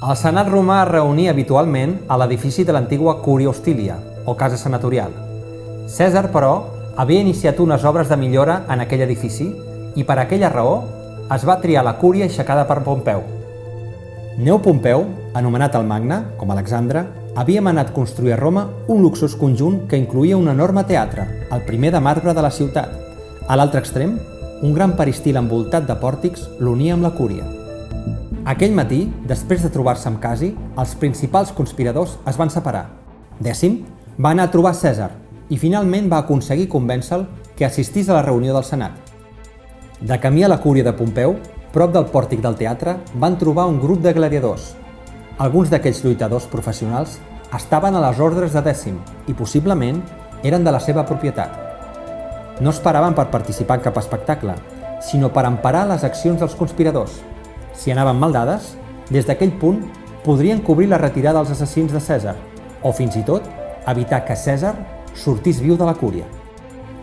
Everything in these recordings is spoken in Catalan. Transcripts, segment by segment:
El senat romà es reunia habitualment a l'edifici de l'antigua Curia Hostilia, o casa senatorial. Cèsar, però, havia iniciat unes obres de millora en aquell edifici i per aquella raó es va triar la cúria aixecada per Pompeu. Gneu Pompeu, anomenat el Magne, com Alexandre, havia manat construir a Roma un luxós conjunt que incloïa un enorme teatre, el primer de marbre de la ciutat. A l'altre extrem, un gran peristil envoltat de pòrtics l'unia amb la cúria. Aquell matí, després de trobar-se amb Casi, els principals conspiradors es van separar. Dècim va anar a trobar Cèsar i finalment va aconseguir convèncer-lo que assistís a la reunió del Senat. De camí a la cúria de Pompeu, prop del pòrtic del teatre, van trobar un grup de gladiadors. Alguns d'aquells lluitadors professionals estaven a les ordres de Dècim i possiblement eren de la seva propietat. No esperaven per participar en cap espectacle, sinó per emparar les accions dels conspiradors. Si anaven mal dades, des d'aquell punt podrien cobrir la retirada dels assassins de Cèsar o fins i tot evitar que Cèsar sortís viu de la cúria.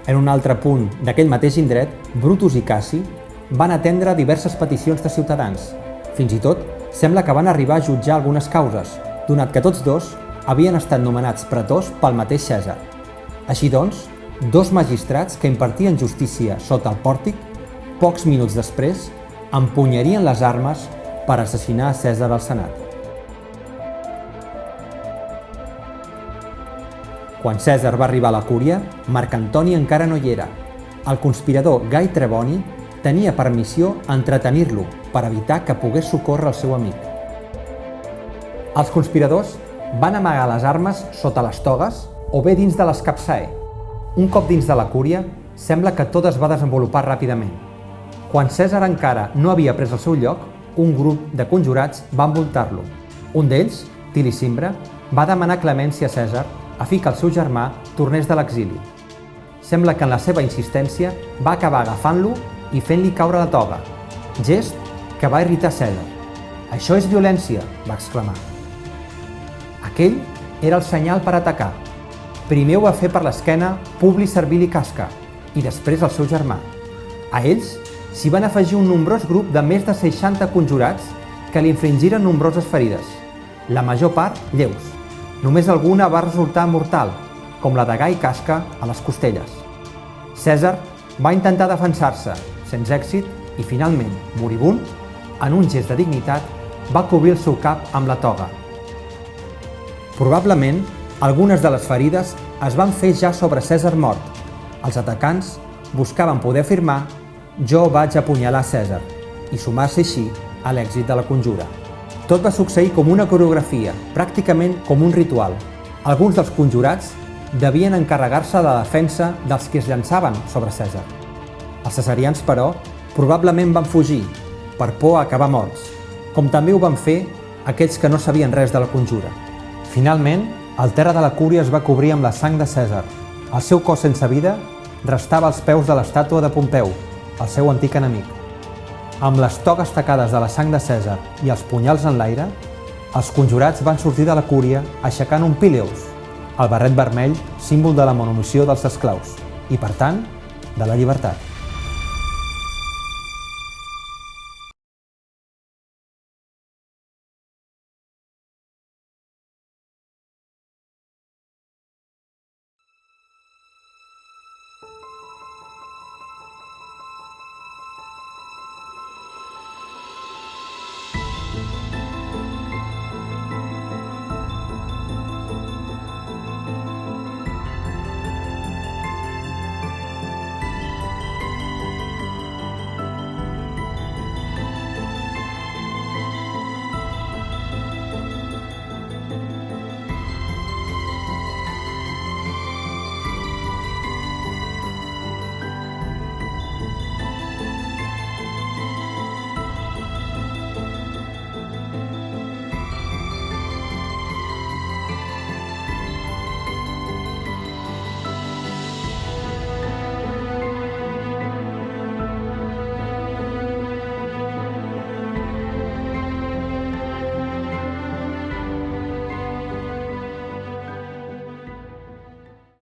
En un altre punt d'aquell mateix indret, Brutus i Cassi van atendre diverses peticions de ciutadans. Fins i tot sembla que van arribar a jutjar algunes causes, donat que tots dos havien estat nomenats pretors pel mateix Cèsar. Així doncs, dos magistrats que impartien justícia sota el pòrtic, pocs minuts després, empunyarien les armes per assassinar Cèsar al Senat. Quan Cèsar va arribar a la cúria, Marc Antoni encara no hi era. El conspirador Gai Treboni tenia per missió entretenir-lo per evitar que pogués socórrer el seu amic. Els conspiradors van amagar les armes sota les togues o bé dins de l'escapçaer. Un cop dins de la cúria, sembla que tot es va desenvolupar ràpidament. Quan Cèsar encara no havia pres el seu lloc, un grup de conjurats va envoltar-lo. Un d'ells, Tili Cimbre, va demanar clemència a Cèsar a fi que el seu germà tornés de l'exili. Sembla que en la seva insistència va acabar agafant-lo i fent-li caure la toga, gest que va irritar Cèsar. «Això és violència», va exclamar. Aquell era el senyal per atacar. Primer ho va fer per l'esquena Publi Servili Casca i després el seu germà. A ells s'hi van afegir un nombrós grup de més de 60 conjurats que li infringiren nombroses ferides, la major part lleus. Només alguna va resultar mortal, com la de Gai Casca a les costelles. Cèsar va intentar defensar-se, sense èxit, i finalment, moribund, en un gest de dignitat, va cobrir el seu cap amb la toga. Probablement, algunes de les ferides es van fer ja sobre Cèsar mort. Els atacants buscaven poder afirmar «Jo vaig apunyalar Cèsar» i sumar-se així a l'èxit de la conjura. Tot va succeir com una coreografia, pràcticament com un ritual. Alguns dels conjurats devien encarregar-se de la defensa dels que es llançaven sobre Cèsar. Els cesarians, però, probablement van fugir, per por a acabar morts, com també ho van fer aquells que no sabien res de la conjura. Finalment, el terra de la cúria es va cobrir amb la sang de Cèsar. El seu cos sense vida restava als peus de l'estàtua de Pompeu, el seu antic enemic. Amb les togues tacades de la sang de Cèsar i els punyals en l'aire, els conjurats van sortir de la cúria aixecant un pileus, el barret vermell, símbol de la manumissió dels esclaus i, per tant, de la llibertat.